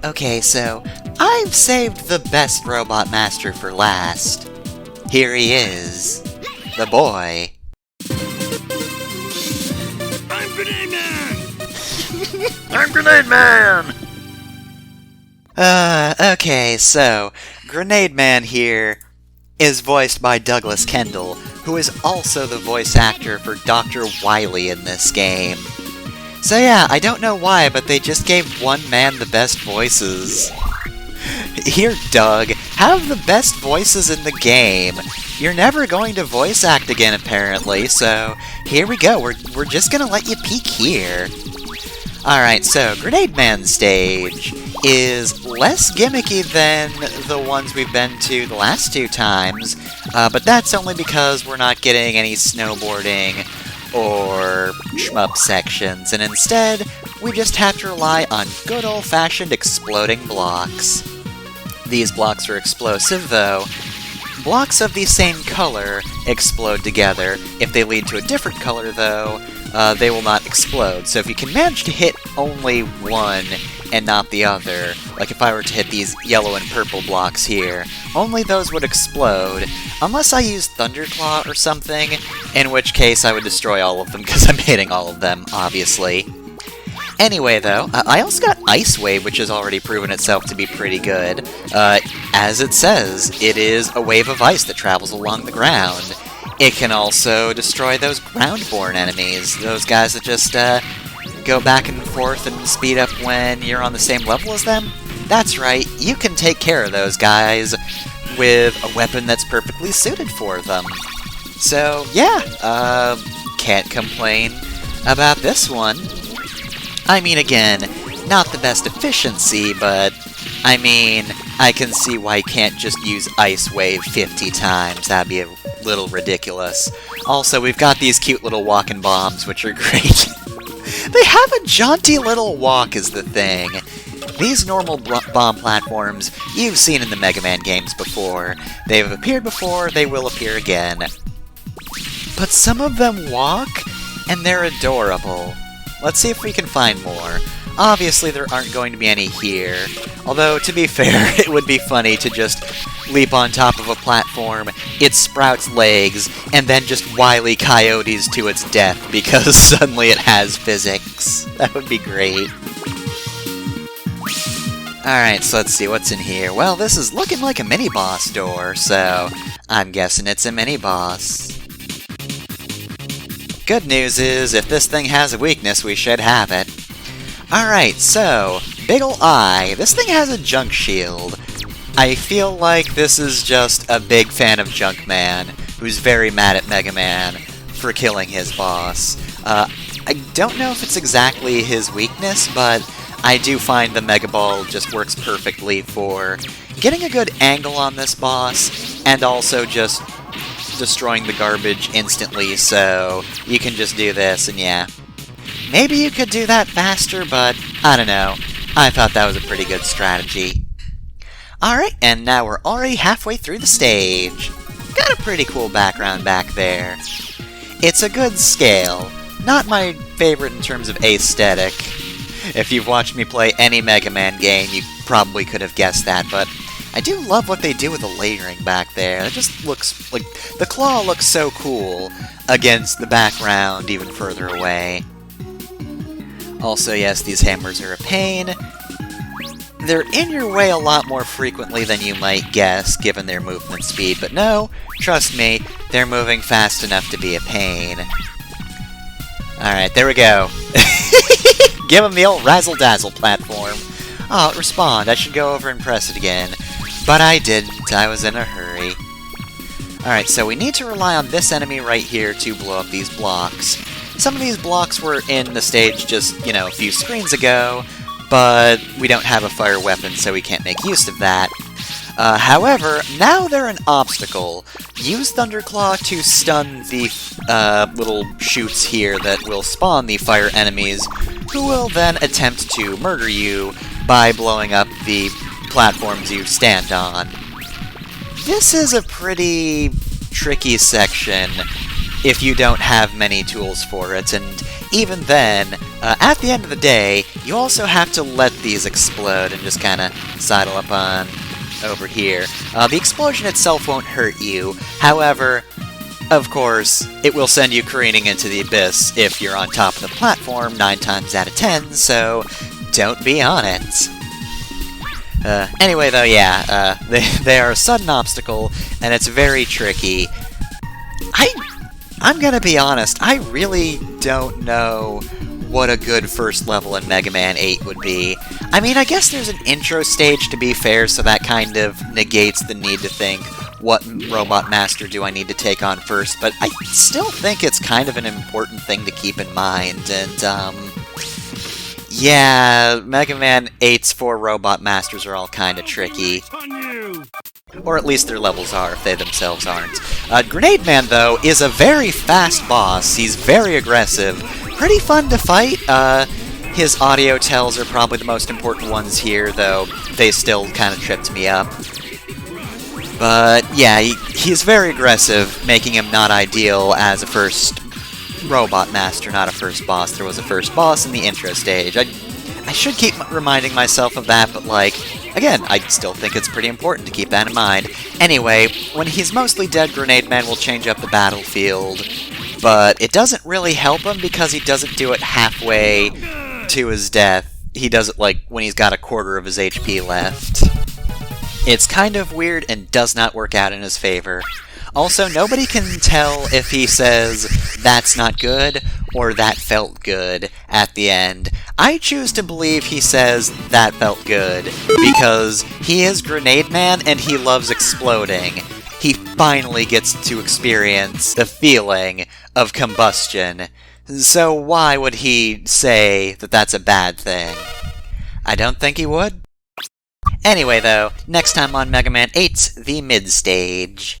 Okay, so I've saved the best Robot Master for last. Here he is. The boy. I'm Grenade Man! I'm Grenade Man! Okay, so Grenade Man here is voiced by Douglas Kendall, who is also the voice actor for Dr. Wily in this game. So yeah, I don't know why, but they just gave one man the best voices. Here, Doug, have the best voices in the game. You're never going to voice act again, apparently, so here we go. We're just gonna let you peek here. Alright, so Grenade Man's stage is less gimmicky than the ones we've been to the last two times, but that's only because we're not getting any snowboarding or shmup sections, and instead, we just have to rely on good old-fashioned exploding blocks. These blocks are explosive, though. Blocks of the same color explode together. If they lead to a different color, though, they will not explode. So if you can manage to hit only one and not the other, like if I were to hit these yellow and purple blocks here, only those would explode, unless I used Thunderclaw or something, in which case I would destroy all of them, because I'm hitting all of them, obviously. Anyway, though, I also got Ice Wave, which has already proven itself to be pretty good. As it says, it is a wave of ice that travels along the ground. It can also destroy those ground-borne enemies, those guys that just go back and forth and speed up when you're on the same level as them. That's right, you can take care of those guys with a weapon that's perfectly suited for them. So, yeah, can't complain about this one. I mean, again, not the best efficiency, but, I mean, I can see why you can't just use Ice Wave 50 times. That'd be a little ridiculous. Also, we've got these cute little walking bombs, which are great. They have a jaunty little walk is the thing. These normal bomb platforms you've seen in the Mega Man games before. They've appeared before, they will appear again. But some of them walk, and they're adorable. Let's see if we can find more. Obviously, there aren't going to be any here. Although, to be fair, it would be funny to just leap on top of a platform, it sprouts legs, and then just Wile E. Coyotes to its death because suddenly it has physics. That would be great. Alright, so let's see what's in here. Well, this is looking like a mini-boss door, so I'm guessing it's a mini-boss. Good news is, if this thing has a weakness, we should have it. Alright, so, Big Ol' Eye. This thing has a junk shield. I feel like this is just a big fan of Junkman, who's very mad at Mega Man for killing his boss. I don't know if it's exactly his weakness, but I do find the Mega Ball just works perfectly for getting a good angle on this boss, and also just destroying the garbage instantly, so you can just do this, and yeah. Maybe you could do that faster, but I don't know. I thought that was a pretty good strategy. Alright, and now we're already halfway through the stage. Got a pretty cool background back there. It's a good scale. Not my favorite in terms of aesthetic. If you've watched me play any Mega Man game, you probably could have guessed that, but I do love what they do with the layering back there. It just looks like the claw looks so cool against the background even further away. Also, yes, these hammers are a pain. They're in your way a lot more frequently than you might guess, given their movement speed, but no, trust me, they're moving fast enough to be a pain. Alright, there we go. Give him the old razzle-dazzle platform. Oh, it respawned. I should go over and press it again. But I didn't. I was in a hurry. Alright, so we need to rely on this enemy right here to blow up these blocks. Some of these blocks were in the stage just, you know, a few screens ago, but we don't have a fire weapon, so we can't make use of that. However, now they're an obstacle. Use Thunderclaw to stun the little shoots here that will spawn the fire enemies, who will then attempt to murder you by blowing up the platforms you stand on. This is a pretty tricky section if you don't have many tools for it, and even then, at the end of the day, you also have to let these explode and just kind of sidle up on over here. The explosion itself won't hurt you, however, of course, it will send you careening into the abyss if you're on top of the platform 9 times out of 10, so don't be on it. Anyway, though, yeah, they are a sudden obstacle, and it's very tricky. I'm gonna be honest, I really don't know what a good first level in Mega Man 8 would be. I mean, I guess there's an intro stage, to be fair, so that kind of negates the need to think, what Robot Master do I need to take on first, but I still think it's kind of an important thing to keep in mind, and, yeah, Mega Man 8's 4 Robot Masters are all kinda tricky. Or at least their levels are, if they themselves aren't. Grenade Man, though, is a very fast boss. He's very aggressive. Pretty fun to fight. His audio tells are probably the most important ones here, though they still kind of tripped me up. But, yeah, he's very aggressive, making him not ideal as a first Robot Master, not a first boss. There was a first boss in the intro stage. I should keep reminding myself of that, but, like, again, I still think it's pretty important to keep that in mind. Anyway, when he's mostly dead, Grenade Man will change up the battlefield, but it doesn't really help him because he doesn't do it halfway to his death. He does it, like, when he's got a quarter of his HP left. It's kind of weird and does not work out in his favor. Also, nobody can tell if he says, "That's not good," or "That felt good" at the end. I choose to believe he says, "That felt good," because he is Grenade Man and he loves exploding. He finally gets to experience the feeling of combustion. So why would he say that that's a bad thing? I don't think he would. Anyway, though, next time on Mega Man 8's The Mid Stage.